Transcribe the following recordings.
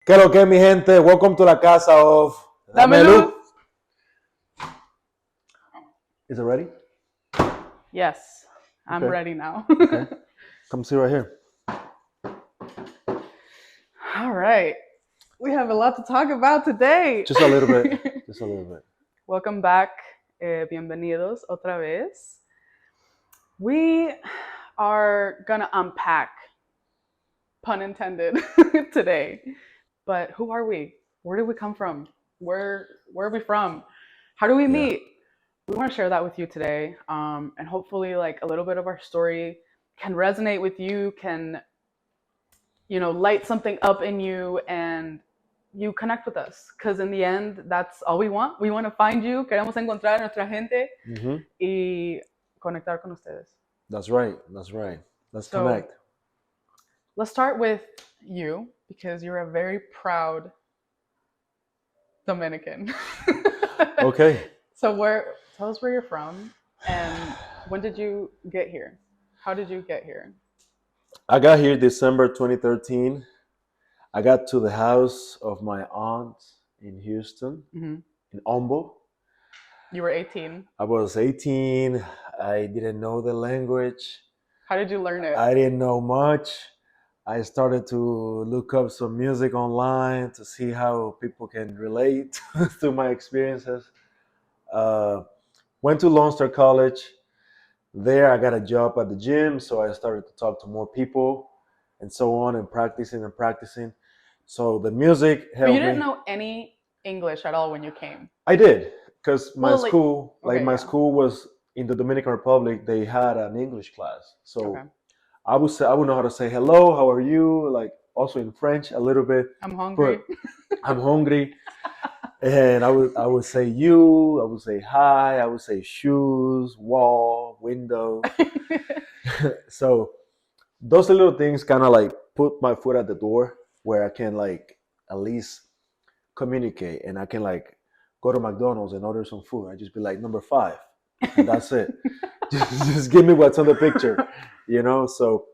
¿Qué lo que, mi gente? Welcome to la casa of Dame luz. Is it ready? Yes, I'm Okay. ready now. Okay. Come see right here. All right. We have a lot to talk about today. Just a little bit. Just a little bit. Welcome back. Bienvenidos otra vez. We are going to unpack, pun intended, today. But who are we? Where did we come from? Where are we from? How do we meet? We want to share that with you today. And hopefully, like, a little bit of our story can resonate with you, can light something up in you, and you connect with us. Because in the end, that's all we want. We want to find you. Queremos encontrar a nuestra gente y conectar con ustedes. That's right. That's right. Let's connect. Let's start with you, because you're a very proud Dominican. Okay. So tell us where you're from, and when did you get here? How did you get here? I got here December 2013. I got to the house of my aunt in Houston, in Humble. You were 18. I was 18. I didn't know the language. How did you learn it? I didn't know much. I started to look up some music online to see how people can relate to my experiences. Went to Lone Star College. There I got a job at the gym, so I started to talk to more people and so on, and practicing. So the music helped me. But you didn't know any English at all when you came? I did, because my Well, school, okay, my yeah. school was in the Dominican Republic. They had an English class, so Okay. I would know how to say hello, how are you, like also in French a little bit. I'm hungry. But I'm hungry. And I would say you, I would say hi, I would say shoes, wall, window. So those little things kind of like put my foot at the door where I can like at least communicate, and I can like go to McDonald's and order some food. I just be like number 5, and that's it. just give me what's on the picture, So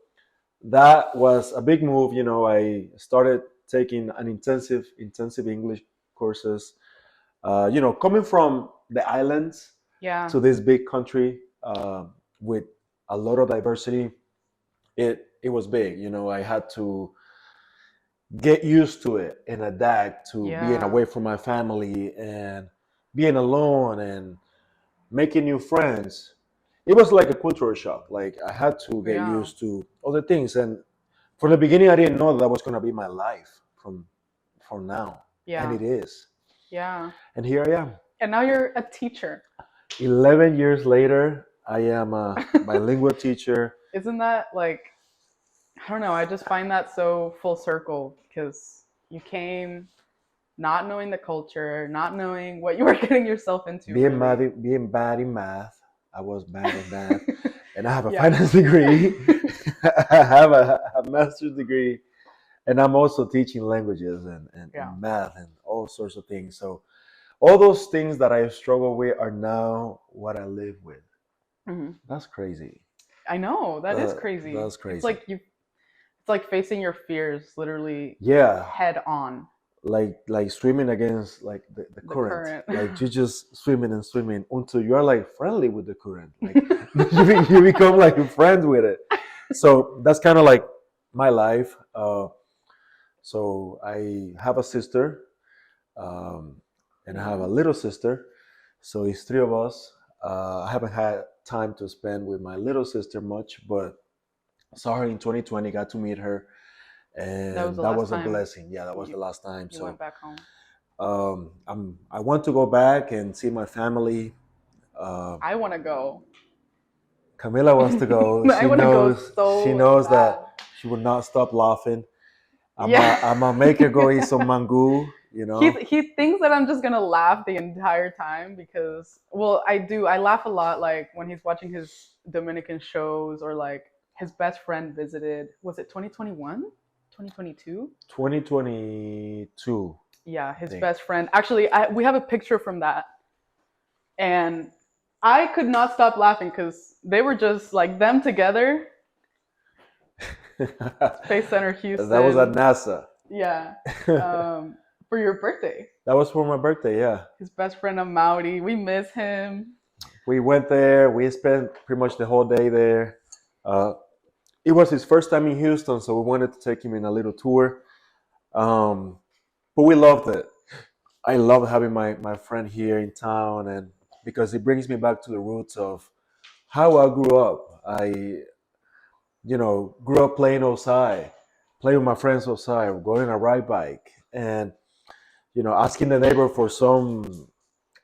that was a big move. I started taking an intensive English courses. Coming from the islands to this big country with a lot of diversity, it was big. I had to get used to it and adapt to being away from my family and being alone and making new friends. It was like a cultural shock. Like I had to get used to other things, and from the beginning, I didn't know that was going to be my life from now. And it is. Yeah. And here I am. And now you're a teacher. 11 years later, I am a bilingual teacher. Isn't that like, I don't know, I just find that so full circle, because you came not knowing the culture, not knowing what you were getting yourself into. Being bad in math. I was bad in math. And I have a finance degree. I have a master's degree. And I'm also teaching languages and math and all sorts of things. So all those things that I struggle with are now what I live with. Mm-hmm. That's crazy. I know, that is crazy. That's crazy. It's like facing your fears literally head on. Like swimming against like the current. Like you just swimming until you're like friendly with the current. Like you become like friends with it. So that's kind of like my life. So I have a sister, and I have a little sister. So it's 3 of us. I haven't had time to spend with my little sister much, but saw her in 2020, got to meet her. And that was a blessing. Yeah, that was the last time. You went back home. I want to go back and see my family. I want to go. Camila wants to go. She knows that she would not stop laughing. I'm gonna make her go eat some mango. He thinks that I'm just gonna laugh the entire time, because, well, I do. I laugh a lot, like when he's watching his Dominican shows, or like his best friend visited. Was it 2021? 2022? 2022. Yeah, his best friend. Actually, we have a picture from that. And I could not stop laughing, because they were just like them together. Space Center Houston. That was at NASA. Yeah. For your birthday. That was for my birthday. Yeah, His best friend of Maori. We miss him. we went there. We spent pretty much the whole day there. Uh, it was his first time in Houston, so we wanted to take him in a little tour. Um, but we loved it. I love having my friend here in town, and because it brings me back to the roots of how I grew up. I, grew up playing outside, playing with my friends outside, going on a ride bike, and asking the neighbor for some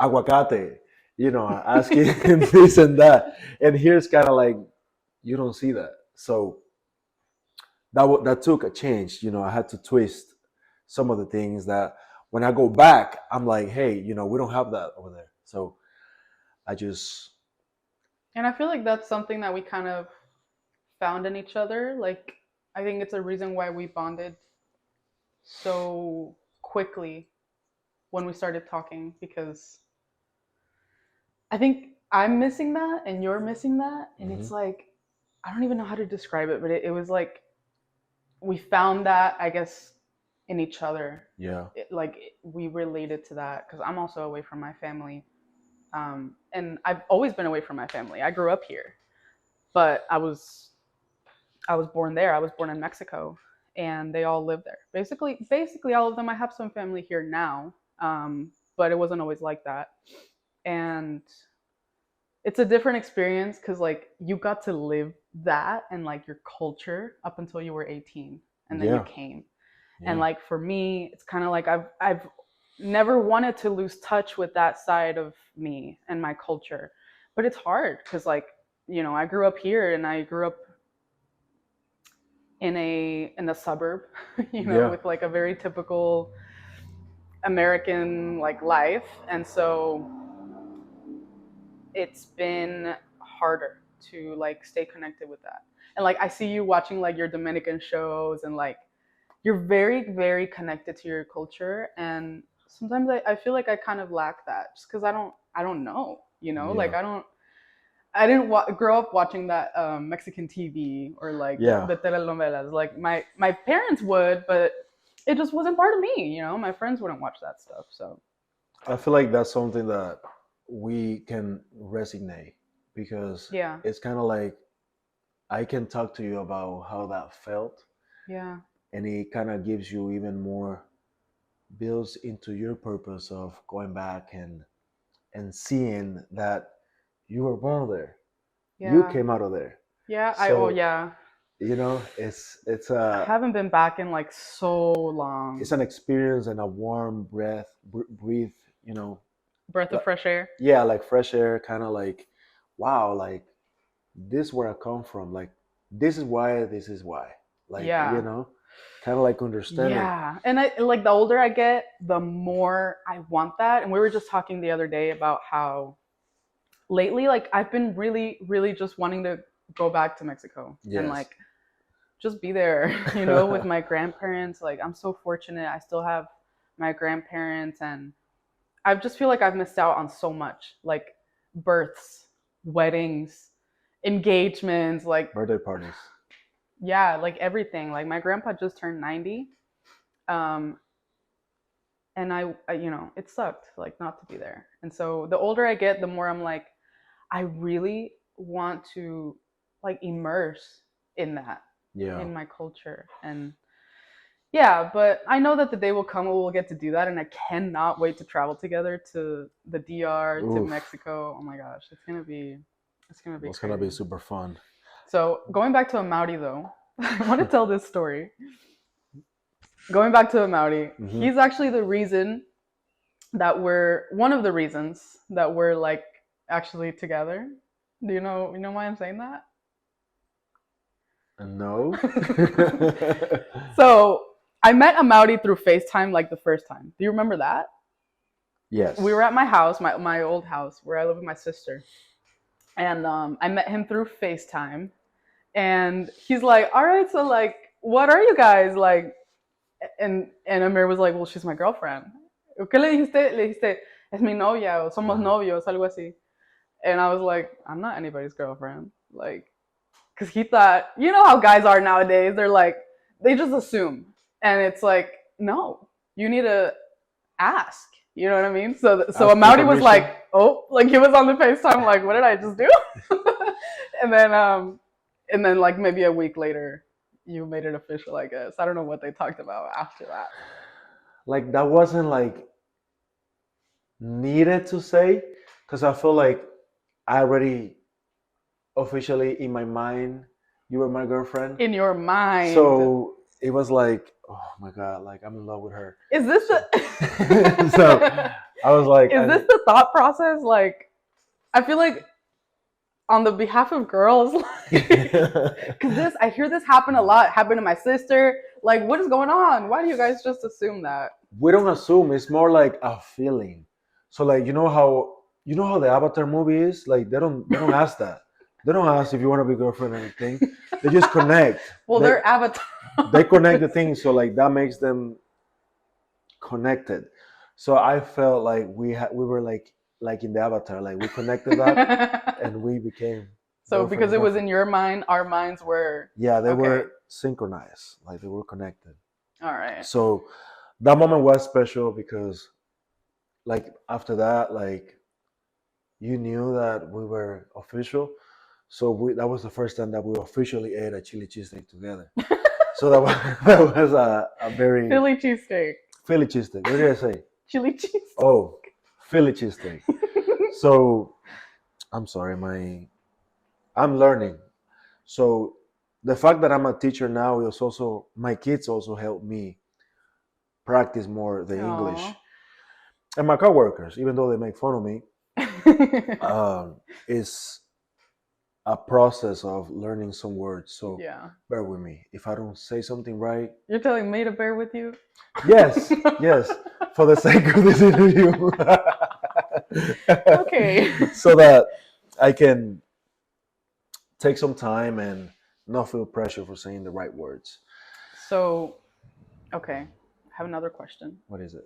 aguacate, asking this and that. And here's kind of like you don't see that. So that took a change. I had to twist some of the things that when I go back, I'm like, hey, we don't have that over there. So I just And I feel like that's something that we kind of found in each other. Like, I think it's a reason why we bonded so quickly when we started talking because I think I'm missing that and you're missing that. And mhm. it's like, I don't even know how to describe it, but it was like we found that, I guess, in each other. Yeah, We related to that because I'm also away from my family. And I've always been away from my family. I grew up here, but I was born there. I was born in Mexico, and they all live there. Basically, all of them. I have some family here now, but it wasn't always like that. And it's a different experience because like you got to live that and like your culture up until you were 18, and then you yeah, came. And yeah, like for me, it's kind of like I've never wanted to lose touch with that side of me and my culture, but it's hard because like I grew up here and I grew up in the suburb, yeah. with like a very typical American like life, and so it's been harder to like stay connected with that. And like I see you watching like your Dominican shows, and like you're very very connected to your culture, and sometimes I feel like I kind of lack that just because I don't know, like Yeah, I didn't grow up watching that Mexican TV or like yeah. the telenovelas. Like my parents would, but it just wasn't part of me. My friends wouldn't watch that stuff. So I feel like that's something that we can resonate because yeah, it's kind of like I can talk to you about how that felt, yeah, and it kind of gives you even more builds into your purpose of going back and seeing that you were born there, you yeah, came out of there. yeah. So Yeah. it's I a haven't been back in like so long. it's an experience and a warm breathe, Breath of like, fresh air. yeah, like fresh air, kind of like wow, like this is where I come from, like this is why, like Yeah. kind of like understanding. Yeah. And I like the older I get, the more I want that. And we were just talking the other day about how lately like I've been really really just wanting to go back to Mexico and Yes. like just be there, with my grandparents. Like I'm so fortunate. I still have my grandparents, and I just feel like I've missed out on so much, like births, weddings, engagements, like Birthday parties. yeah, like everything. Like my grandpa just turned 90. Um and it sucked like not to be there. And so the older I get, the more I'm like I really want to like immerse in that, Yeah. in my culture. And yeah, but I know that the day will come where we'll get to do that, and I cannot wait to travel together to the DR, to Oof. Mexico. Oh my gosh, it's gonna be It's gonna be crazy. super fun. So going back to Amaudi though, I want to tell this story. Going back to Amaudi, Hmm. he's actually the reason that we're one of the reasons that we're like actually together. Do you know why I'm saying that? No. So I met Amaudi through FaceTime like the first time. Do you remember that? We Yes. were at my house, my old house where I live with my sister. And I met him through FaceTime. And he's like, all right, so like, what are you guys like? And Amir was like, well, she's my girlfriend. ¿Qué le dijiste? Le dijiste, es mi novia, o somos Uh-huh. novios, algo así. And I was like, I'm not anybody's girlfriend. Like, because he thought, you know how guys are nowadays. They're like, they just assume. And it's like, no, you need to ask. You know what I mean? So Ask for Amaury was permission. like, oh, like he was on the FaceTime, like, what did I just do? And then like maybe a week later, you made it official, I guess. I don't know what they talked about after that. Like that wasn't like needed to say, because I feel like I already officially in my mind you were my girlfriend. In your mind. So it was like, oh my god, like I'm in love with her. Is this the So I was like, is this the thought process? Like, I feel like on the behalf of girls, because I hear this happen a lot. Happen to my sister. Like, what is going on? Why do you guys just assume that? We don't assume. It's more like a feeling. So like you know how the Avatar movie is. Like they don't ask that. They don't ask if you want to be girlfriend or anything. They just connect. Well, they're Avatar. They connect the things, so like that makes them connected. So I felt like we were like in the Avatar, like we connected that and we became. So because it was in your mind, our minds were. Yeah, they were synchronized, like they were connected. All right. So that moment was special because, like after that, like you knew that we were official. So that was the first time that we officially ate a chili cheesesteak together. So that was a very Philly cheesesteak. Philly cheesesteak. What did I say? Chili cheesesteak. Oh, Philly cheesesteak. So I'm sorry, I'm learning. So the fact that I'm a teacher now is also my kids also help me practice more the English, and my coworkers, even though they make fun of me, is a process of learning some words. So bear with me. If I don't say something right, you're telling me to bear with you. Yes, for the sake of this interview. Okay. So that I can take some time and not feel pressure for saying the right words. So, okay, I have another question. What is it?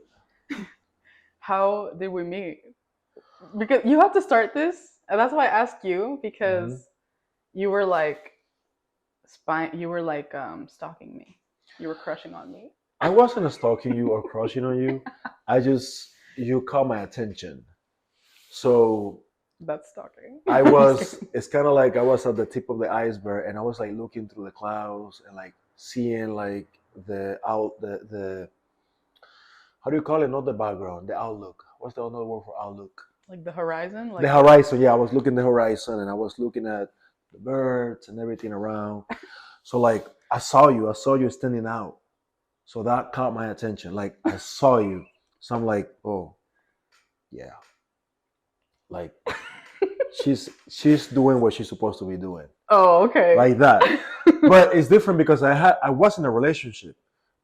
How did we meet? Because you have to start this, and that's why I asked you, because you were like stalking me. You were crushing on me. I wasn't stalking you or crushing on you. You caught my attention. So that's stalking. It's kind of like I was at the tip of the iceberg and I was like looking through the clouds and like seeing like the how do you call it? Not the background, the outlook. What's the other word for outlook? Like the horizon? Like the horizon, yeah. I was looking at the horizon and I was looking at the birds and everything around. So like I saw you standing out. So that caught my attention. Like I saw you. So I'm like, oh, yeah. Like she's doing what she's supposed to be doing. Oh, okay. Like that. But it's different because I was in a relationship.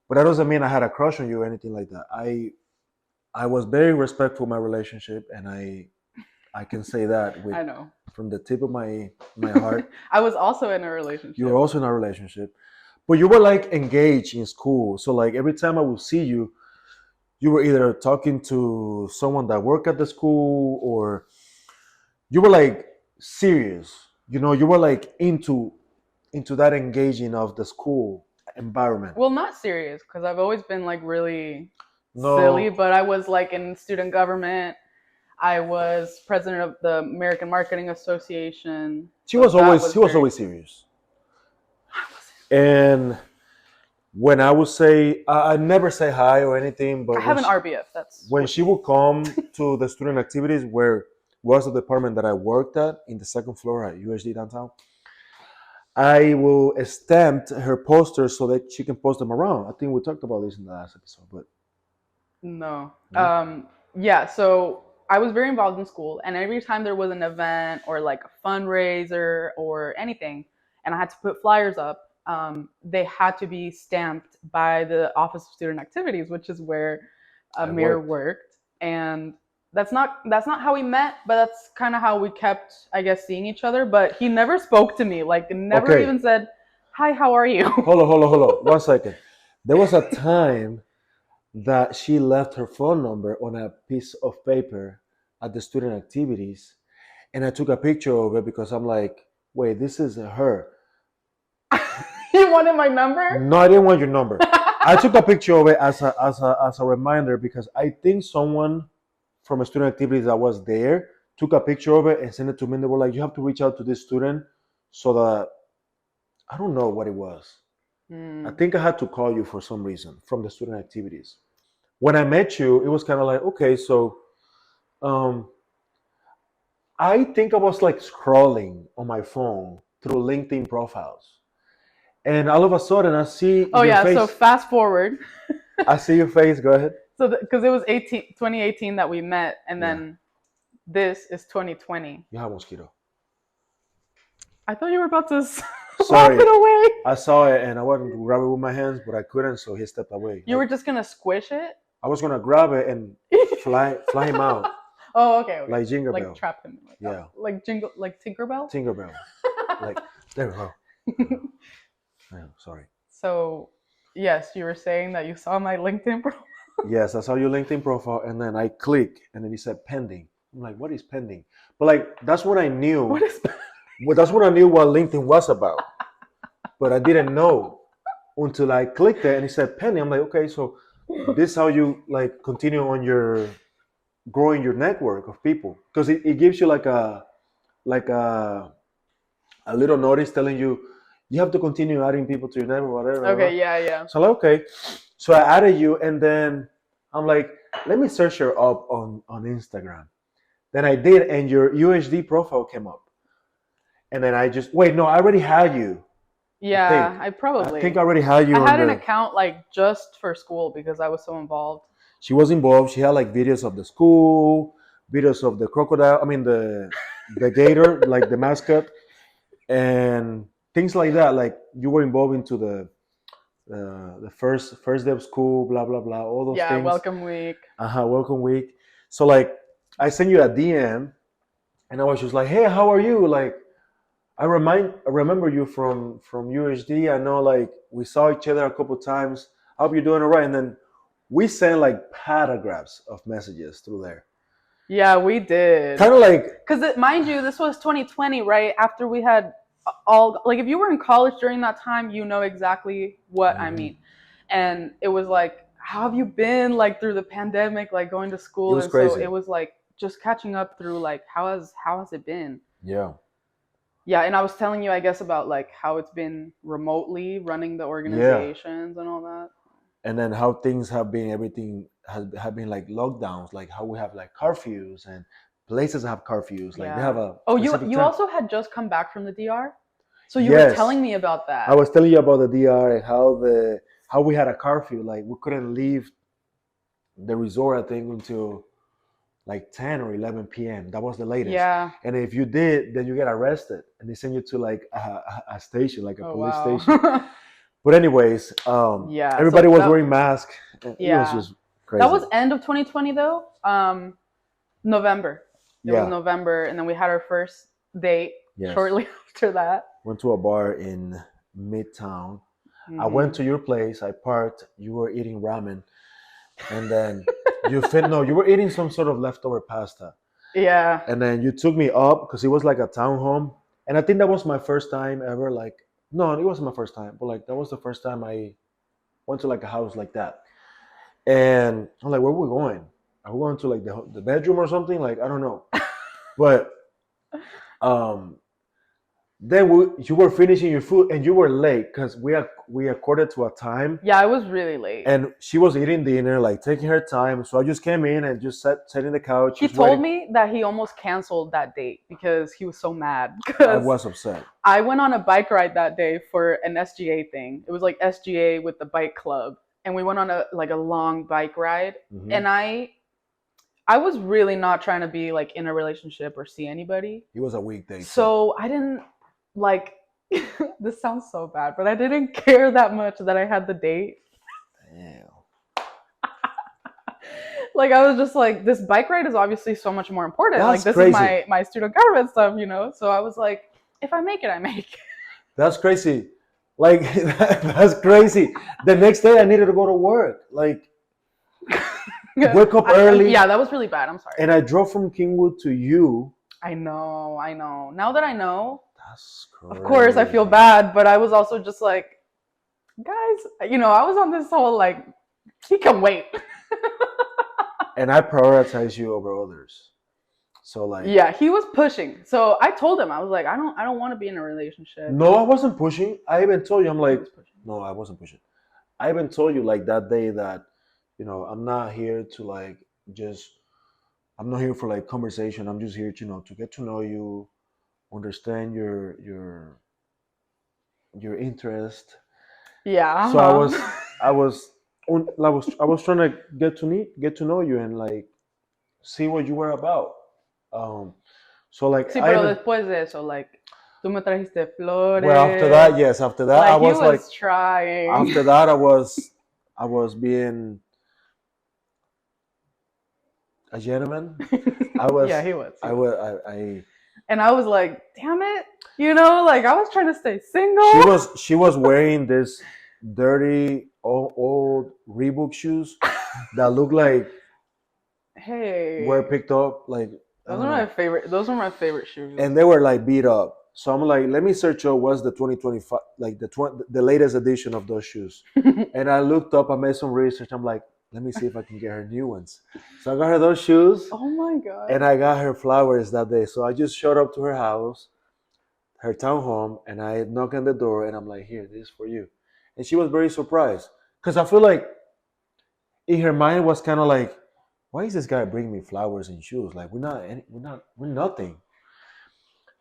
But that doesn't mean I had a crush on you or anything like that. I was very respectful of my relationship, and I can say that I know. From the tip of my heart. I was also in a relationship. You were also in a relationship. But you were like engaged in school. So like every time I would see you, you were either talking to someone that worked at the school or you were like serious. You know, you were like into that engaging of the school environment. Well, not serious, because I've always been like really silly, but I was like in student government. I was president of the American Marketing Association. She was always serious. And when I would say, I never say hi or anything, but I have an RBF. That's when she would come to the student activities, where was the department that I worked at in the second floor at USD downtown, I will stamp her posters so that she can post them around. I think we talked about this in the last episode, but no. Yeah. So I was very involved in school, and every time there was an event or like a fundraiser or anything, and I had to put flyers up, they had to be stamped by the Office of Student Activities, which is where Amir worked. And that's not how we met, but that's kind of how we kept, I guess, seeing each other. But he never spoke to me, like never even said, "Hi, how are you?" Hold on. 1 second. There was a time that she left her phone number on a piece of paper at the student activities, and I took a picture of it because I'm like, wait, this is her. You wanted my number? No, I didn't want your number. I took a picture of it as a reminder because I think someone from a student activities that was there took a picture of it and sent it to me. And they were like, "You have to reach out to this student so that I don't know what it was. I think I had to call you for some reason from the student activities. When I met you, it was kind of like, okay, so um, I think I was like scrolling on my phone through LinkedIn profiles. And all of a sudden, I see Oh your yeah, so face. fast forward. I see your face. Go ahead. So because it was 2018 that we met, and Yeah. then this is 2020. You have mosquito. I thought you were about to Sorry. walk it away. I saw it and I wanted to grab it with my hands, but I couldn't, so he stepped away. You were just gonna squish it? I was gonna grab it and fly him out Oh, okay. like Jingle Like Bell. trap him. Like, Yeah. Like Tinkerbell? Tinkerbell. Like there we go. Yeah, sorry. So, yes, you were saying that you saw my LinkedIn profile. Yes, I saw your LinkedIn profile and then I click and then it said pending. I'm like, what is pending? But like that's when I knew. What is Well, that's when I knew what LinkedIn was about. But I didn't know until I clicked it and it said pending. I'm like, okay, so this is how you like continue on your growing your network of people because it gives you like a little notice telling you you have to continue adding people to your network, whatever. Okay, yeah. So I'm like, okay. So I added you and then I'm like, let me search her up on Instagram. Then I did and your UHD profile came up. And then I just wait, no, I already had you. Yeah, I probably. think I already had you I on had an the account like just for school because I was so involved. She was involved. She had like videos of the school, videos of the crocodile, I mean the gator, like the mascot, and things like that. Like you were involved into the first day of school, blah blah blah, all those Yeah, things. welcome week. Welcome week. So like I sent you a DM, and I was just like, hey, how are you? Like I remember you from UHD. I know like we saw each other a couple times. I hope you're doing all right. And then we sent like paragraphs of messages through there. Yeah, we did. Kind of like because mind you, this was 2020, right? After we had all like, if you were in college during that time, you know exactly what I mean. And it was like, how have you been like through the pandemic, like going to school? It was and crazy. So it was like just catching up through like how has it been? Yeah. Yeah, and I was telling you, I guess, about like how it's been remotely running the organizations and all that. And then how things have been, everything have been like lockdowns, like how we have like curfews and places have curfews, like they have a. Oh, you time. also had just come back from the DR, so you were telling me about that. I was telling you about the DR and how we had a curfew, like we couldn't leave the resort, I think, until like 10 or 11 p.m. That was the latest. Yeah. And if you did, then you get arrested and they send you to like a station, like a police station. But anyways, everybody was wearing masks. Yeah. It was just crazy. That was end of 2020 though. November. It was November, and then we had our first date shortly after that. Went to a bar in Midtown. I went to your place. I parked. You were eating ramen. And then you were eating some sort of leftover pasta. Yeah. And then you took me up because it was like a townhome. And I think that was my first time ever. Like, no, it wasn't my first time, but like that was the first time I went to like a house like that. And I'm like, where are we going? Are we going to like the bedroom or something? Like, I don't know. But then you were finishing your food and you were late because we accorded to a time. Yeah, I was really late. And she was eating dinner, like taking her time. So I just came in and just sat in the couch. He told me that he almost canceled that date because he was so mad. I was upset. I went on a bike ride that day for an SGA thing. It was like SGA with the bike club. And we went on a long bike ride. Mm-hmm. And I was really not trying to be like in a relationship or see anybody. It was a weekday. So I didn't like, this sounds so bad, but I didn't care that much that I had the date. Damn. Like I was just like, this bike ride is obviously so much more important. That's like this crazy. Is my student government stuff, you know? So I was like, if I make it, I make it. That's crazy. Like, that's crazy. The next day I needed to go to work. Like, wake up early. Yeah, that was really bad. I'm sorry. And I drove from Kingwood to you. I know. Now that I know, that's crazy. Of course I feel bad, but I was also just like, guys, I was on this whole like, he can wait. And I prioritize you over others. So like, Yeah, he was pushing. So I told him, I was like, I don't want to be in a relationship. no, I wasn't pushing. I even told you, I'm He like, was pushing. no, I wasn't pushing. I even told you like that day that, I'm not here to like just, I'm not here for like conversation. I'm just here to, to get to know you, understand your interest. Yeah, So I was, uh-huh. I was trying to get to know you and like see what you were about. Um, so like Sí, I pero even, después de eso, like, tú me trajiste well, after that, flores. yes, after that I Like, he was like, was trying. after that I was being a gentleman. I Yeah, was he was. He I was. was I And I was like, damn it. Like, I was trying to stay she single. was she was wearing this dirty old Reebok shoes that look like were Hey, picked up like I those don't are my know, favorite. Those are my favorite shoes. and they were like beat up. So I'm like, let me search out what's the 2025, like the latest edition of those shoes. And I looked up, I made some research. I'm like, let me see if I can get her new ones. So I got her those shoes, Oh my god. and I got her flowers that day. So I just showed up to her house, her townhome, and I knocked on the door, and I'm like, here, this is for you. And she was very surprised because I feel like in her mind was kind of like, why is this guy bringing me flowers and shoes? Like we're nothing.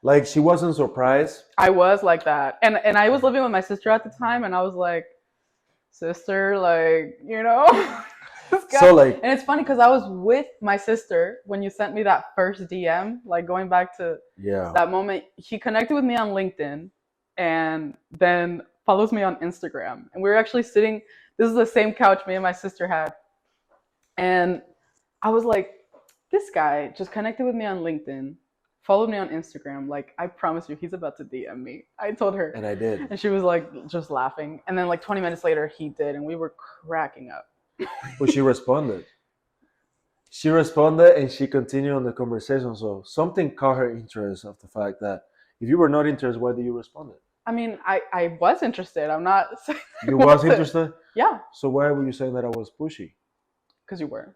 Like she wasn't surprised. I was like that. And I was living with my sister at the time, and I was like, sister, like, this guy. So like, And it's funny because I was with my sister when you sent me that first DM, like going back to yeah, that moment. He connected with me on LinkedIn and then follows me on Instagram. And we were actually sitting, this is the same couch me and my sister had. And I was like, this guy just connected with me on LinkedIn, followed me on Instagram. Like, I promise you, he's about to DM me. I told her. and I did. And she was like, just laughing. And then, like, 20 minutes later, he did. And we were cracking up. But she responded. She responded, and she continued on the conversation. So something caught her interest of the fact that if you were not interested, why did you respond? I mean, I was interested. I'm not saying You was interested. Yeah, So why were you saying that I was pushy? because you were.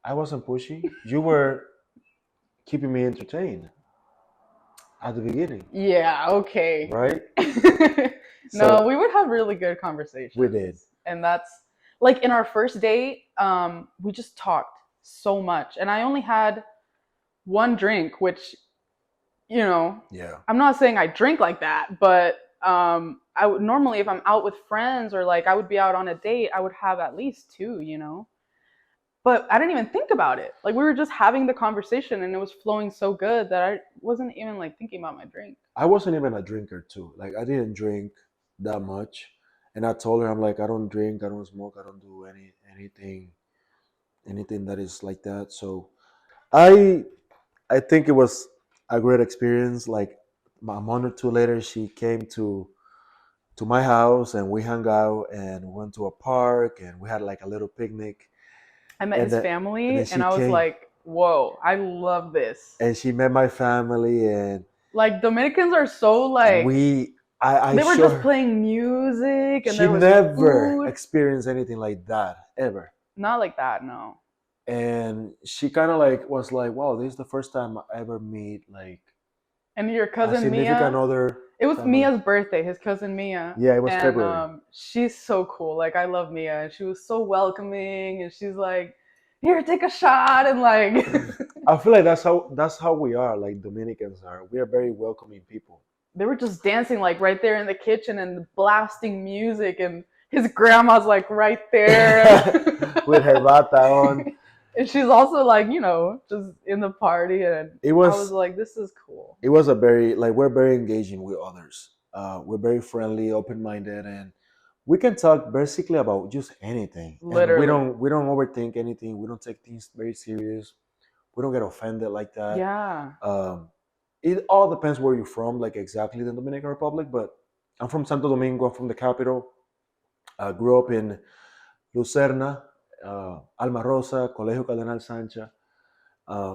I wasn't pushy. You were keeping me entertained at the beginning, Yeah, okay. right? No, So we would have really good conversations. we did. And that's like in our first date, we just talked so much. And I only had one drink, which, Yeah. I'm not saying I drink like that, but I would normally, if I'm out with friends or like I would be out on a date, I would have at least two. But I didn't even think about it. Like we were just having the conversation and it was flowing so good that I wasn't even like thinking about my drink. I wasn't even a drinker too. Like I didn't drink that much. And I told her, I'm like, I don't drink, I don't smoke, I don't do anything that is like that. So I I think it was a great experience. Like a month or two later, she came to my house and we hung out and went to a park and we had like a little picnic. I met And his then and then family and she I was came like, whoa, I love this. and she met my family and Like Dominicans are so like I they were showed just her. playing music and She there was never food. experienced anything like that ever. Not like that, no. And she kind of like was like, wow, this is the first time I ever meet like And your a cousin significant Mia, other it was family. Mia's birthday, his cousin Mia. Yeah, it was And February. she's so cool. Like I love Mia. And she was so welcoming and she's like, here, take a shot and like I feel like that's how we are. Like Dominicans are. We are very welcoming people. they were just dancing like right there in the kitchen and blasting music and his grandma's like right there. With her bata on. And she's also like, just in the party and It I was was like, this is cool. it was a very like we're very engaging with others. We're very friendly, open minded, and we can talk basically about just anything. And we Literally. don't we don't overthink anything. We don't take things very serious. We don't get offended like that. Yeah. It all depends where you're from, like exactly the Dominican Republic. But I'm from Santo Domingo. I'm from the capital. I grew up in Lucerna, Alma Rosa, Colegio Cardenal Sancha.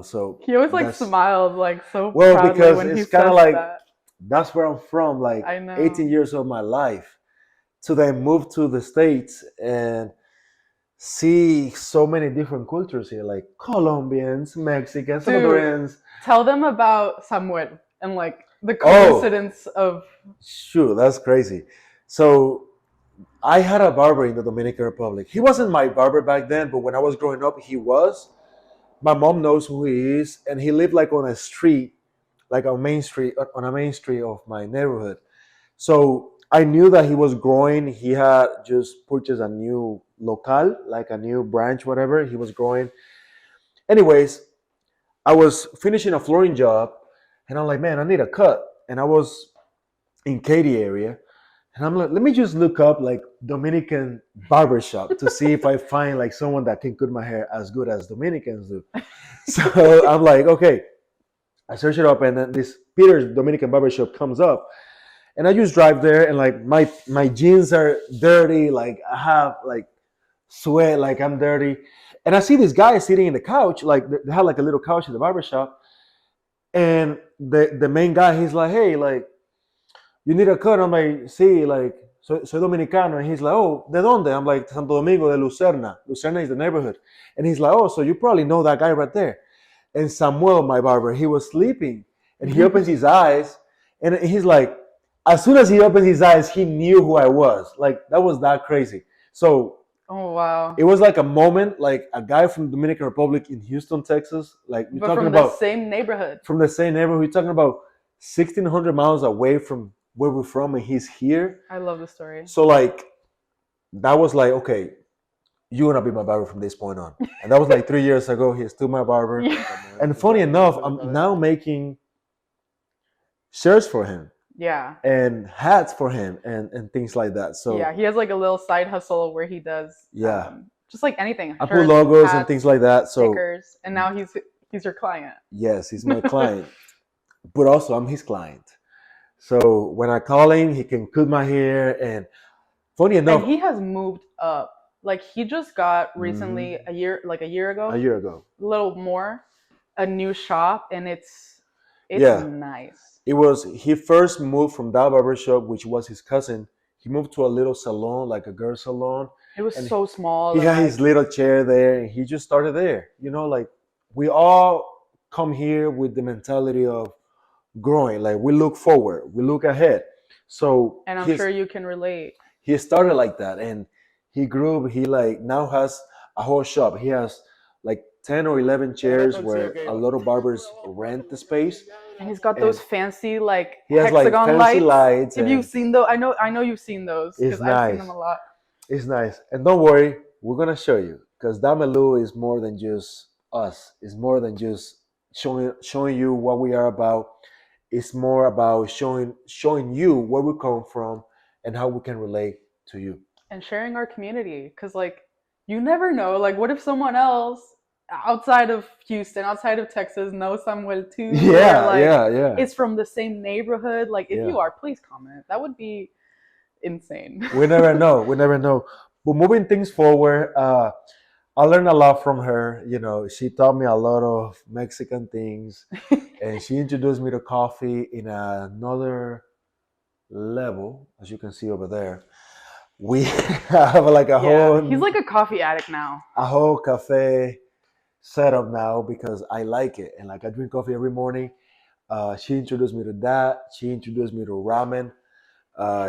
So He always like that's smiles like so well proudly because when he it's kind of says like that. that's where I'm from. Like I know. 18 years of my life, to then move to the States and see so many different cultures here, like Colombians, Mexicans, Dude, Salvadorians. tell them about Samuel and like the Oh, coincidence of. shoot, that's crazy. So I had a barber in the Dominican Republic. He wasn't my barber back then, but when I was growing up, he was. My mom knows who he is, and he lived like on a street, like on a main street of my neighborhood. So I knew that he was growing. He had just purchased a new local, like a new branch, whatever. He was growing. Anyways, I was finishing a flooring job, and I'm like, man, I need a cut. And I was in Katy area, and I'm like, let me just look up like Dominican barbershop to see if I find like someone that can cut my hair as good as Dominicans do. So I'm like, okay. I search it up, and then this Peter's Dominican barbershop comes up, and I just drive there, and like my jeans are dirty, like I have like sweat, like I'm dirty, and I see this guy sitting in the couch, like they have like a little couch in the barbershop, and the main guy, he's like, hey, like you need a cut. I'm like, sí, like soy dominicano, and he's like, oh, ¿de dónde? I'm like, Santo Domingo de Lucerna. Lucerna is the neighborhood, and he's like, oh, so you probably know that guy right there. And Samuel, my barber, he was sleeping, and he opens his eyes, and he's like, as soon as he opens his eyes, he knew who I was. Like that was that crazy. So Oh wow! it was like a moment, like a guy from Dominican Republic in Houston, Texas. Like you're But talking from the about same neighborhood. from the same neighborhood. You're talking about 1,600 miles away from where we're from, and he's here. I love the story. So like that was like, okay, you're gonna be my barber from this point on. And that was like 3 years ago. He's still my barber. Yeah. And funny enough, I'm now making shirts for him Yeah. and hats for him and things like that. So Yeah, he has like a little side hustle where he does yeah, just like anything. I put shirts, logos and hats, things like that. So stickers, and now he's your client. yes, he's my client, but also I'm his client. So when I call him, he can cut my hair. And funny enough, And he has moved up. Like he just got recently a year ago, a year ago, a little more, a new shop, and it's yeah, nice. it was he first moved from that barber shop, which was his cousin. He moved to a little salon, like a girl salon. It was And so small. he and, had like, his little chair there, and he just started there. You know, like we all come here with the mentality of growing. Like we look forward, we look ahead. So and I'm sure you can relate. he started like that, and he grew. He like now has a whole shop. He has like 10 or 11 chairs where a lot of barbers rent the space. And he's got And those fancy like he has like hexagon fancy lights. lights. If you've seen those, I know you've seen those It's because I've seen nice. them a lot. It's nice. And don't worry, we're gonna show you, because Damelu is more than just us. It's more than just showing you what we are about. It's more about showing you where we come from and how we can relate to you. And sharing our community, because like you never know, like what if someone else outside of Houston, outside of Texas, knows Samuel too? Yeah, or, like, yeah. it's from the same neighborhood. Like if Yeah. you are, please comment. That would be insane. We never know. We never know. But moving things forward, I learned a lot from her. You know, she taught me a lot of Mexican things, and she introduced me to coffee in another level, as you can see over there. We have like a whole. He's like a coffee addict now. A whole cafe setup now because I like it, and like I drink coffee every morning. She introduced me to that. She introduced me to ramen.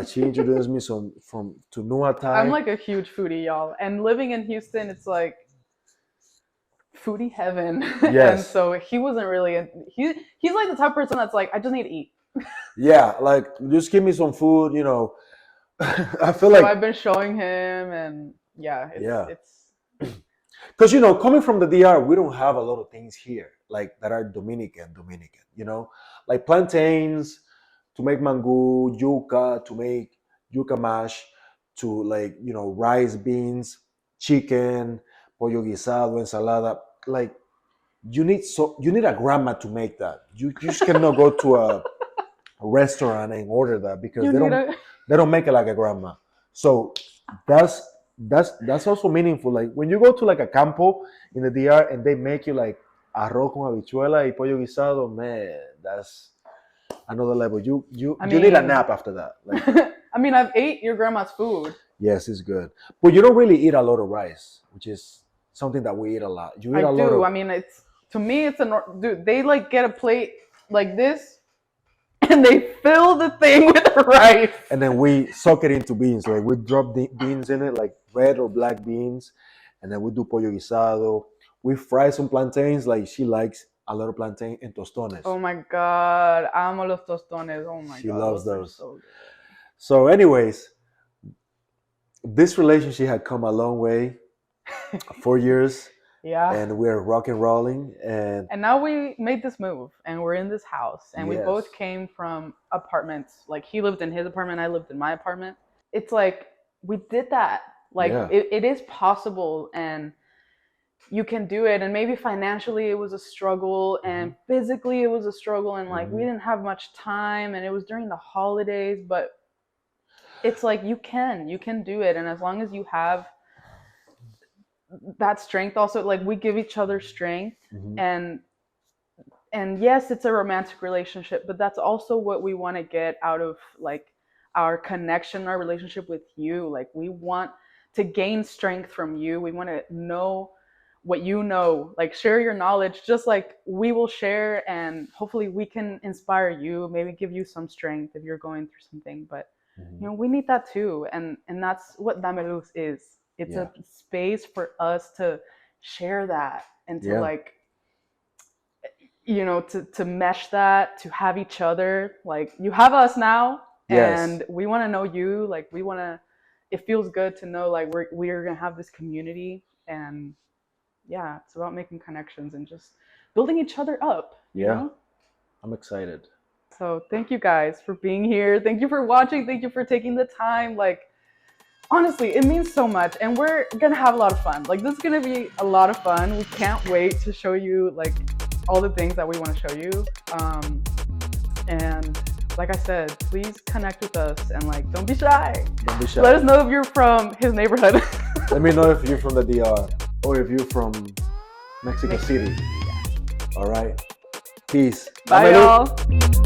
She introduced me to Nua Thai. I'm like a huge foodie, y'all, and living in Houston, it's like foodie heaven. Yes. And so he wasn't really. He's like the type of person that's like, I just need to eat. Yeah, like just give me some food, you know. I feel So like I've been showing him, and it's because you know, coming from the DR, we don't have a lot of things here like that are Dominican. You know, like plantains to make mango, yuca to make yuca mash, to like rice, beans, chicken, pollo guisado, ensalada. Like you need a grandma to make that. You just cannot go to a restaurant and order that because they don't make it like a grandma. So that's also meaningful. Like when you go to like a campo in the DR and they make you like arroz con habichuela y pollo guisado, man, that's another level. You need a nap after that. Like, I mean, I've ate your grandma's food. Yes, it's good. But you don't really eat a lot of rice, which is something that we eat a lot. You eat I a lot do. of, I mean, it's to me, it's a dude. They like get a plate like this, and they fill the thing with rice. and then we soak it into beans. Like we drop the beans in it, like red or black beans, and then we do pollo guisado. We fry some plantains. Like she likes a lot of plantain and tostones. Oh my god, amo los tostones. Oh my She god, loves are those. so good. So, anyways, this relationship had come a long way. 4 years, Yeah. and we're rock and rolling, and now we made this move, and we're in this house, and we Yes. both came from apartments. Like he lived in his apartment, I lived in my apartment. It's like we did that. Like Yeah. it is possible, and you can do it. And maybe financially it was a struggle, and physically it was a struggle, and like we didn't have much time, and it was during the holidays, but it's like you can do it. And as long as you have that strength, also like we give each other strength, and yes, it's a romantic relationship, but that's also what we want to get out of like our connection, our relationship with you. Like we want to gain strength from you. We want to know what you know, like share your knowledge just like we will share, and hopefully we can inspire you, maybe give you some strength if you're going through something. But you know, we need that too, and that's what Dame Luz is. It's a space for us to share that, and to like, you know, to mesh that, to have each other. Like you have us now, and we want to know you. Like we want to. It feels good to know like we're gonna have this community, and yeah, it's about making connections and just building each other up. You know? I'm excited. So thank you guys for being here. Thank you for watching. Thank you for taking the time. Like, honestly, it means so much, and we're gonna have a lot of fun. Like this is gonna be a lot of fun. We can't wait to show you like all the things that we want to show you. And like I said, please connect with us, and like don't be shy. Don't be shy. Let us know if you're from his neighborhood. Let me know if you're from the DR or if you're from Mexico City. All right. Peace. Bye, y'all.